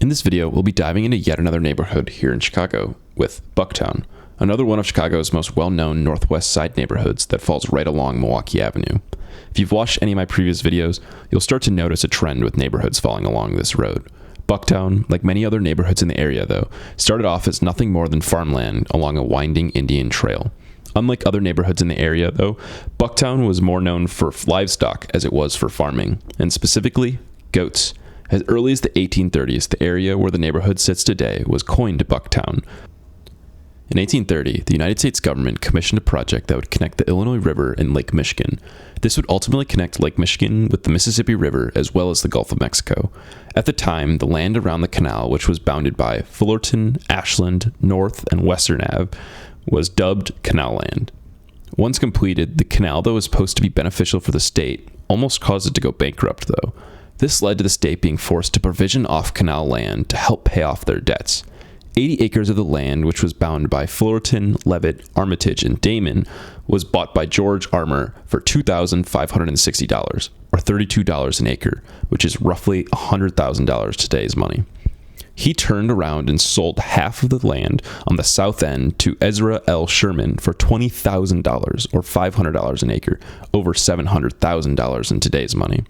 In this video, we'll be diving into yet another neighborhood here in Chicago with Bucktown, another one of Chicago's most well-known northwest side neighborhoods that falls right along Milwaukee Avenue. If you've watched any of my previous videos, you'll start to notice a trend with neighborhoods falling along this road. Bucktown, like many other neighborhoods in the area though, started off as nothing more than farmland along a winding Indian trail. Unlike other neighborhoods in the area though, Bucktown was more known for livestock as it was for farming, and specifically, goats. As early as the 1830s, the area where the neighborhood sits today was coined Bucktown. In 1830, the United States government commissioned a project that would connect the Illinois River and Lake Michigan. This would ultimately connect Lake Michigan with the Mississippi River as well as the Gulf of Mexico. At the time, the land around the canal, which was bounded by Fullerton, Ashland, North, and Western Ave, was dubbed Canal Land. Once completed, the canal that was supposed to be beneficial for the state almost caused it to go bankrupt, though. This led to the state being forced to provision off-canal land to help pay off their debts. 80 acres of the land, which was bound by Fullerton, Levitt, Armitage, and Damon, was bought by George Armour for $2,560, or $32 an acre, which is roughly $100,000 today's money. He turned around and sold half of the land on the south end to Ezra L. Sherman for $20,000 or $500 an acre, over $700,000 in today's money.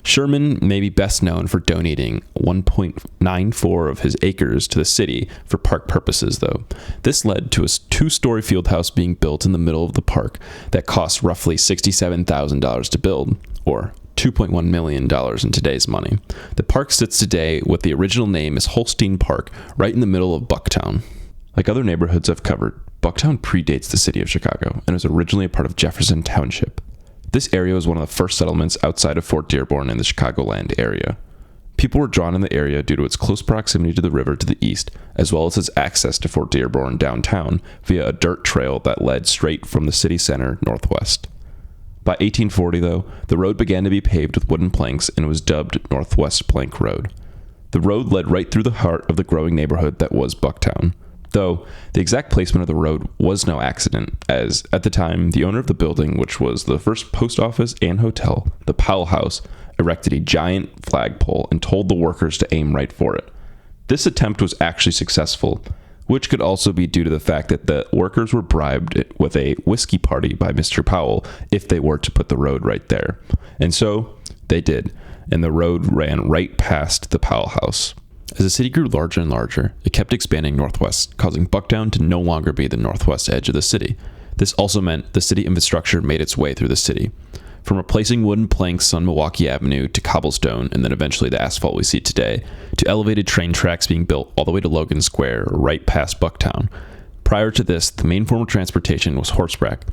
Sherman may be best known for donating 1.94 of his acres to the city for park purposes, though. This led to a two-story field house being built in the middle of the park that cost roughly $67,000 to build, or $2.1 million in today's money. The park sits today with the original name is Holstein Park, right in the middle of Bucktown. Like other neighborhoods I've covered, Bucktown predates the city of Chicago and was originally a part of Jefferson Township. This area was one of the first settlements outside of Fort Dearborn in the Chicagoland area. People were drawn in the area due to its close proximity to the river to the east, as well as its access to Fort Dearborn downtown via a dirt trail that led straight from the city center northwest. By 1840, though, the road began to be paved with wooden planks and was dubbed Northwest Plank Road. The road led right through the heart of the growing neighborhood that was Bucktown, though the exact placement of the road was no accident, as at the time, the owner of the building, which was the first post office and hotel, the Powell House, erected a giant flagpole and told the workers to aim right for it. This attempt was actually successful, which could also be due to the fact that the workers were bribed with a whiskey party by Mr. Powell if they were to put the road right there. And so they did, and the road ran right past the Powell House. As the city grew larger and larger, it kept expanding northwest, causing Bucktown to no longer be the northwest edge of the city. This also meant the city infrastructure made its way through the city. From replacing wooden planks on Milwaukee Avenue to cobblestone and then eventually the asphalt we see today, to elevated train tracks being built all the way to Logan Square, right past Bucktown. Prior to this, the main form of transportation was horseback.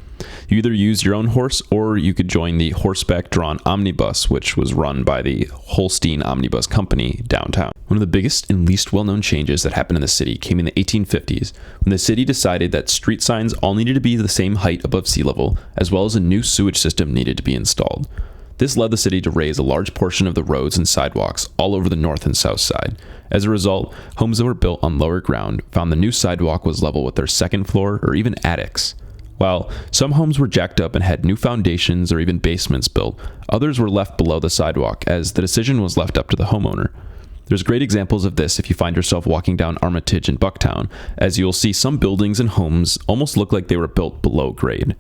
You either used your own horse or you could join the horseback-drawn omnibus, which was run by the Holstein Omnibus Company downtown. One of the biggest and least well-known changes that happened in the city came in the 1850s, when the city decided that street signs all needed to be the same height above sea level, as well as a new sewage system needed to be installed. This led the city to raise a large portion of the roads and sidewalks all over the north and south side. As a result, homes that were built on lower ground found the new sidewalk was level with their second floor or even attics. While some homes were jacked up and had new foundations or even basements built, others were left below the sidewalk as the decision was left up to the homeowner. There's great examples of this if you find yourself walking down Armitage in Bucktown, as you'll see some buildings and homes almost look like they were built below grade.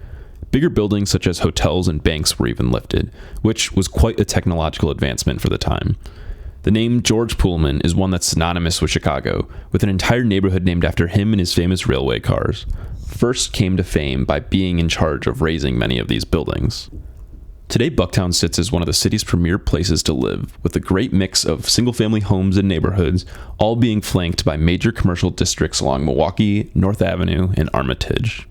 Bigger buildings such as hotels and banks were even lifted, which was quite a technological advancement for the time. The name George Pullman is one that's synonymous with Chicago, with an entire neighborhood named after him and his famous railway cars. First came to fame by being in charge of raising many of these buildings. Today, Bucktown sits as one of the city's premier places to live, with a great mix of single-family homes and neighborhoods, all being flanked by major commercial districts along Milwaukee, North Avenue, and Armitage.